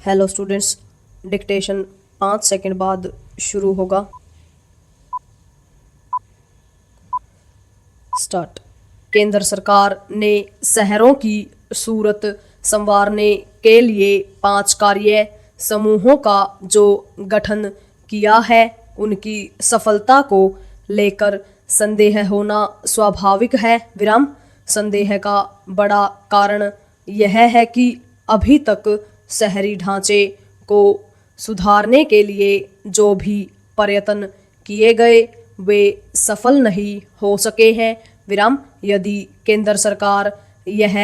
Hello students, dictation 5 second बाद शुरू होगा। स्टार्ट। केंद्र सरकार ने शहरों की सूरत संवारने के लिए 5 कार्य समूहों का जो गठन किया है, उनकी सफलता को लेकर संदेह होना स्वाभाविक है। विराम। संदेह का बड़ा कारण यह है कि अभी तक शहरी ढांचे को सुधारने के लिए जो भी प्रयत्न किए गए वे सफल नहीं हो सके हैं। विराम। यदि केंद्र सरकार यह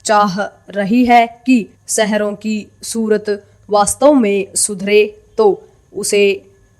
चाह रही है कि शहरों की सूरत वास्तव में सुधरे तो उसे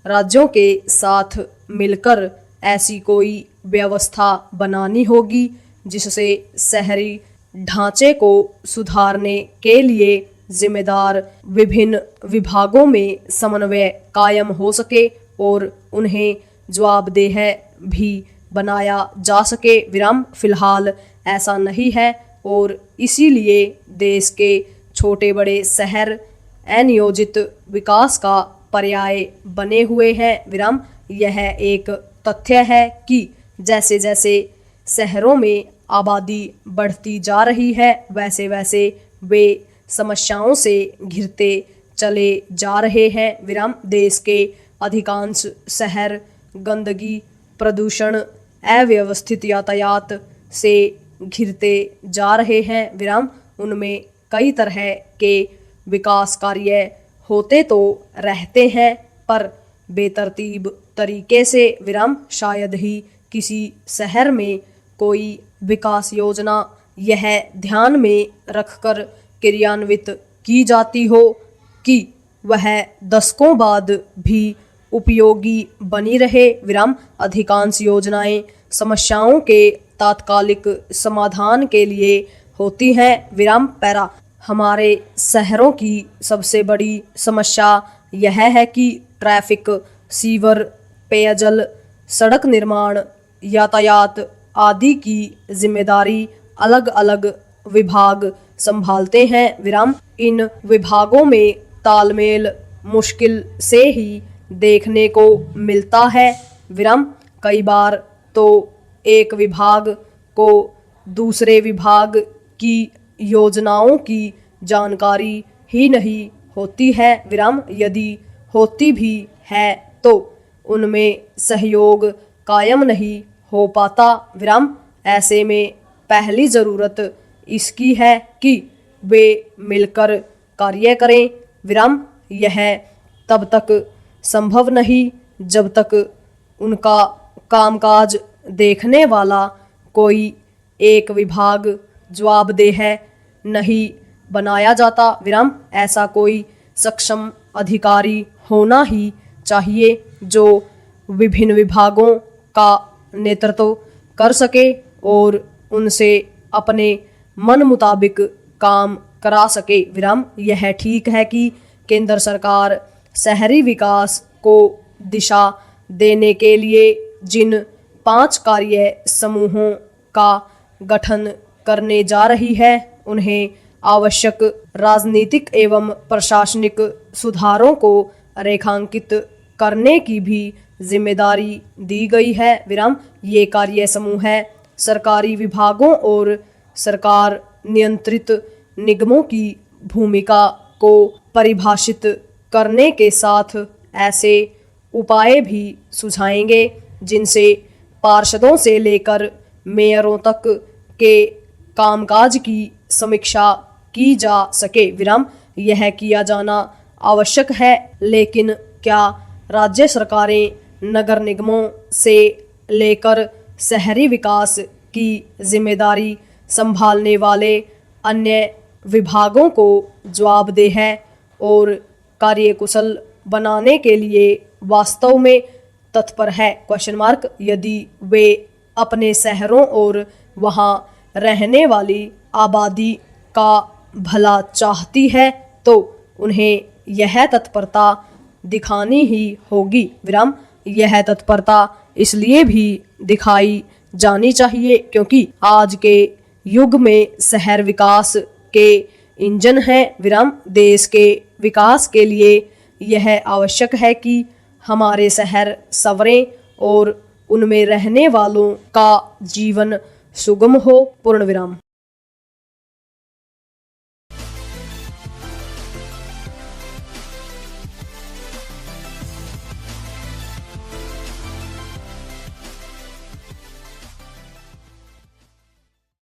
राज्यों के साथ मिलकर ऐसी कोई व्यवस्था बनानी होगी जिससे शहरी ढांचे को सुधारने के लिए जिम्मेदार विभिन्न विभागों में समन्वय कायम हो सके और उन्हें जवाबदेह भी बनाया जा सके। विराम। फिलहाल ऐसा नहीं है और इसीलिए देश के छोटे बड़े शहर अनियोजित विकास का पर्याय बने हुए हैं। विराम। यह एक तथ्य है कि जैसे जैसे शहरों में आबादी बढ़ती जा रही है वैसे वैसे वे समस्याओं से घिरते चले जा रहे हैं। विराम। देश के अधिकांश शहर गंदगी, प्रदूषण, अव्यवस्थित यातायात से घिरते जा रहे हैं। विराम। उनमें कई तरह के विकास कार्य होते तो रहते हैं पर बेतरतीब तरीके से। विराम। शायद ही किसी शहर में कोई विकास योजना यह ध्यान में रखकर क्रियान्वित की जाती हो कि वह दशकों बाद भी उपयोगी बनी रहे। विराम। अधिकांश योजनाएं समस्याओं के तात्कालिक समाधान के लिए होती हैं। विराम। पैरा। हमारे शहरों की सबसे बड़ी समस्या यह है कि ट्रैफिक, सीवर, पेयजल, सड़क निर्माण, यातायात आदि की जिम्मेदारी अलग अलग विभाग संभालते हैं। विराम। इन विभागों में तालमेल मुश्किल से ही देखने को मिलता है। विराम। कई बार तो एक विभाग को दूसरे विभाग की योजनाओं की जानकारी ही नहीं होती है। विराम। यदि होती भी है तो उनमें सहयोग कायम नहीं हो पाता। विराम। ऐसे में पहली ज़रूरत इसकी है कि वे मिलकर कार्य करें। विराम। यह तब तक संभव नहीं जब तक उनका कामकाज देखने वाला कोई एक विभाग जवाबदेह नहीं बनाया जाता। विराम। ऐसा कोई सक्षम अधिकारी होना ही चाहिए जो विभिन्न विभागों का नेतृत्व कर सके और उनसे अपने मन मुताबिक काम करा सके। विराम। यह ठीक है कि केंद्र सरकार शहरी विकास को दिशा देने के लिए जिन 5 कार्य समूहों का गठन करने जा रही है उन्हें आवश्यक राजनीतिक एवं प्रशासनिक सुधारों को रेखांकित करने की भी जिम्मेदारी दी गई है। विराम। ये कार्य समूह है सरकारी विभागों और सरकार नियंत्रित निगमों की भूमिका को परिभाषित करने के साथ ऐसे उपाय भी सुझाएंगे जिनसे पार्षदों से लेकर मेयरों तक के कामकाज की समीक्षा की जा सके। विराम। यह किया जाना आवश्यक है, लेकिन क्या राज्य सरकारें नगर निगमों से लेकर शहरी विकास की जिम्मेदारी संभालने वाले अन्य विभागों को जवाबदेह और कार्यकुशल बनाने के लिए वास्तव में तत्पर है? यदि वे अपने शहरों और वहां रहने वाली आबादी का भला चाहती है तो उन्हें यह तत्परता दिखानी ही होगी। विराम। यह तत्परता इसलिए भी दिखाई जानी चाहिए क्योंकि आज के युग में शहर विकास के इंजन है विराम। देश के विकास के लिए यह आवश्यक है कि हमारे शहर संवरें और उनमें रहने वालों का जीवन सुगम हो। पूर्ण विराम।